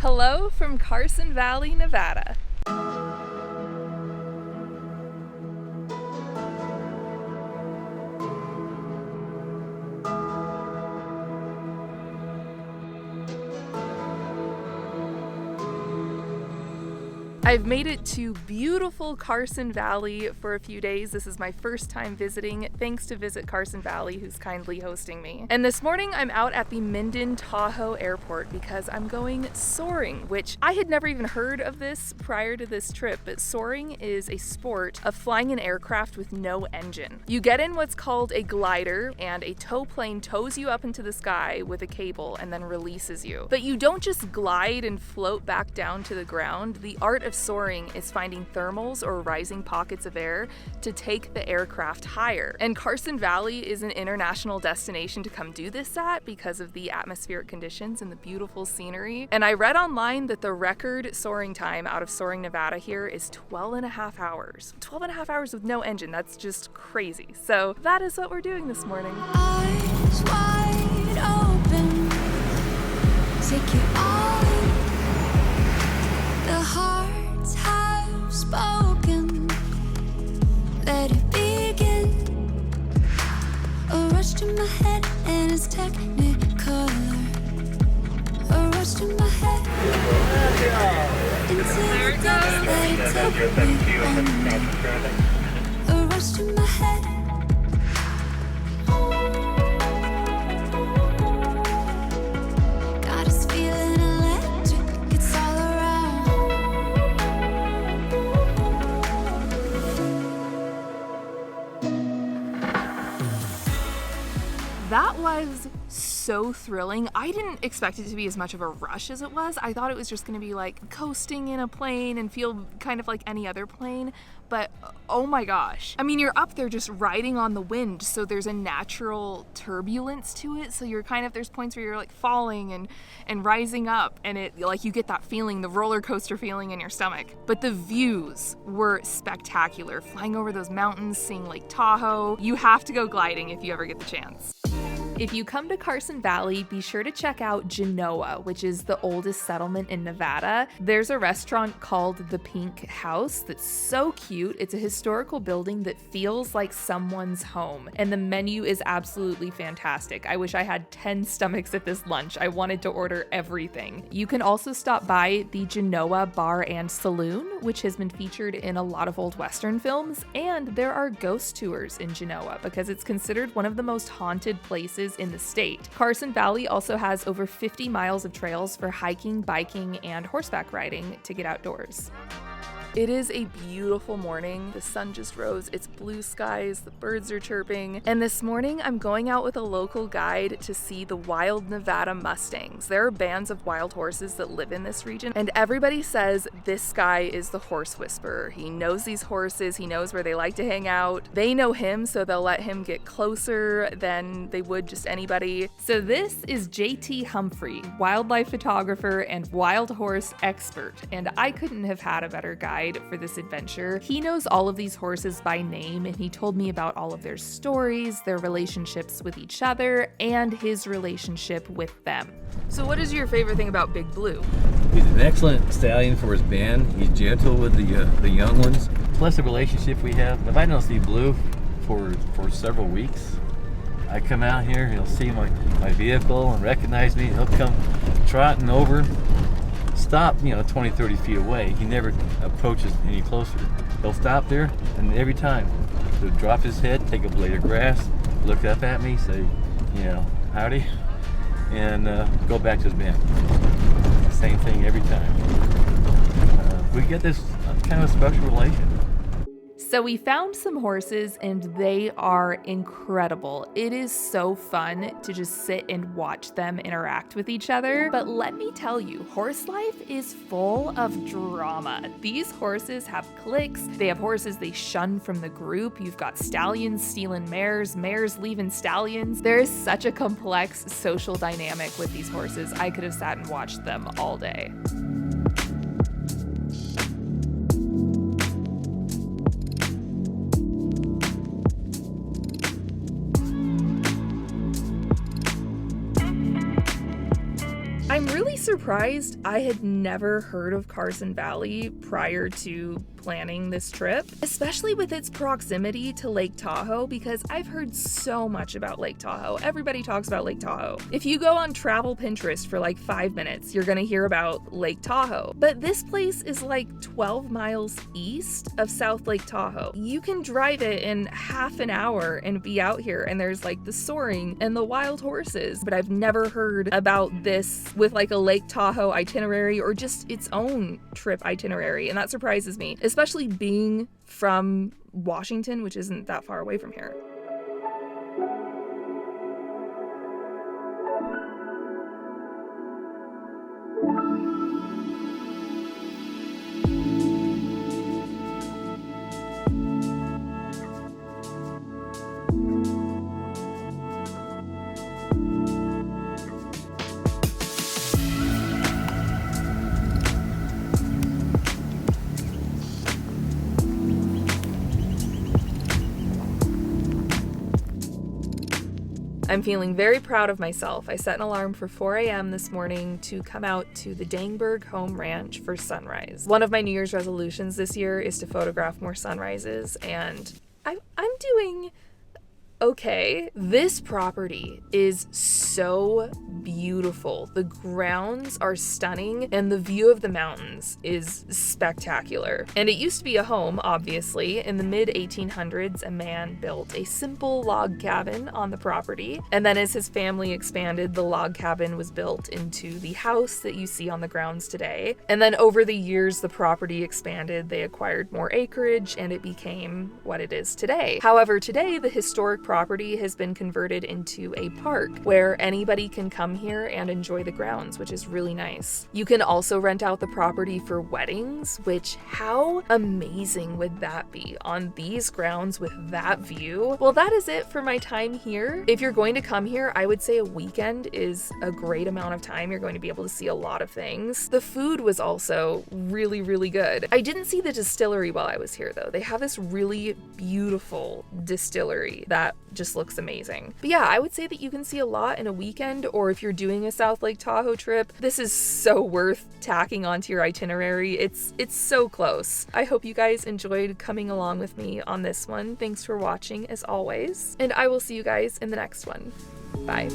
Hello from Carson Valley, Nevada. I've made it to beautiful Carson Valley for a few days. This is my first time visiting, thanks to Visit Carson Valley, who's kindly hosting me. And this morning I'm out at the Minden Tahoe Airport because I'm going soaring, which I had never even heard of this prior to this trip, but soaring is a sport of flying an aircraft with no engine. You get in what's called a glider, and a tow plane tows you up into the sky with a cable and then releases you. But you don't just glide and float back down to the ground. The art of soaring is finding thermals or rising pockets of air to take the aircraft higher. And Carson Valley is an international destination to come do this at because of the atmospheric conditions and the beautiful scenery. And I read online that the record soaring time out of Soaring, Nevada here is 12 and a half hours. 12 and a half hours with no engine. That's just crazy. So that is what we're doing this morning. Eyes wide open, take it all in. The hearts have spoken, let it begin. A rush to my head and it's technicolor. A rush to my head into the depths, let it take me under. A rush to my head. Got us feeling electric, it's all around. That was so thrilling. I didn't expect it to be as much of a rush as it was. I thought it was just going to be like coasting in a plane and feel kind of like any other plane. But oh my gosh. I mean, you're up there just riding on the wind, so there's a natural turbulence to it. So you're kind of, there's points where you're like falling and rising up, and it like you get that feeling, the roller coaster feeling in your stomach. But the views were spectacular. Flying over those mountains, seeing Lake Tahoe. You have to go gliding if you ever get the chance. If you come to Carson Valley, be sure to check out Genoa, which is the oldest settlement in Nevada. There's a restaurant called the Pink House that's so cute. It's a historical building that feels like someone's home, and the menu is absolutely fantastic. I wish I had 10 stomachs at this lunch. I wanted to order everything. You can also stop by the Genoa Bar and Saloon, which has been featured in a lot of old Western films, and there are ghost tours in Genoa because it's considered one of the most haunted places in the state. Carson Valley also has over 50 miles of trails for hiking, biking, and horseback riding to get outdoors. It is a beautiful morning. The sun just rose, it's blue skies, the birds are chirping, and this morning I'm going out with a local guide to see the wild Nevada mustangs. There are bands of wild horses that live in this region, and everybody says this guy is the horse whisperer. He knows these horses, he knows where they like to hang out. They know him, so they'll let him get closer than they would just anybody. So this is JT Humphrey, wildlife photographer and wild horse expert, and I couldn't have had a better guide for this adventure. He knows all of these horses by name, and he told me about all of their stories, their relationships with each other, and his relationship with them. So what is your favorite thing about Big Blue? He's an excellent stallion for his band. He's gentle with the young ones. Plus the relationship we have. If I don't see Blue for several weeks, I come out here, he'll see my vehicle and recognize me. He'll come trotting over, stop 20, 30 feet away. He never approaches any closer. He'll stop there, and every time he'll drop his head, take a blade of grass, look up at me, say, howdy, and go back to his band. Same thing every time. We get this kind of special relation. So we found some horses, and they are incredible. It is so fun to just sit and watch them interact with each other. But let me tell you, horse life is full of drama. These horses have cliques. They have horses they shun from the group. You've got stallions stealing mares, mares leaving stallions. There is such a complex social dynamic with these horses. I could have sat and watched them all day. I'm really surprised. I had never heard of Carson Valley prior to planning this trip, especially with its proximity to Lake Tahoe, because I've heard so much about Lake Tahoe. Everybody talks about Lake Tahoe. If you go on travel Pinterest for like 5 minutes, you're gonna hear about Lake Tahoe. But this place is like 12 miles east of South Lake Tahoe. You can drive it in half an hour and be out here, and there's like the Soaring and the wild horses. But I've never heard about this with like a Lake Tahoe itinerary or just its own trip itinerary, and that surprises me, especially being from Washington, which isn't that far away from here. I'm feeling very proud of myself. I set an alarm for 4 a.m. this morning to come out to the Dangberg home ranch for sunrise. One of my New Year's resolutions this year is to photograph more sunrises, and I'm doing okay. This property is so beautiful. The grounds are stunning, and the view of the mountains is spectacular. And it used to be a home, obviously. In the mid-1800s, a man built a simple log cabin on the property. And then as his family expanded, the log cabin was built into the house that you see on the grounds today. And then over the years, the property expanded. They acquired more acreage, and it became what it is today. However, today, the historic property has been converted into a park where anybody can come here and enjoy the grounds, which is really nice. You can also rent out the property for weddings, which how amazing would that be on these grounds with that view? Well, that is it for my time here. If you're going to come here, I would say a weekend is a great amount of time. You're going to be able to see a lot of things. The food was also really, really good. I didn't see the distillery while I was here though. They have this really beautiful distillery that just looks amazing. But yeah, I would say that you can see a lot in a weekend, or if you're doing a South Lake Tahoe trip, this is so worth tacking onto your itinerary. It's so close. I hope you guys enjoyed coming along with me on this one. Thanks for watching as always, and I will see you guys in the next one. Bye.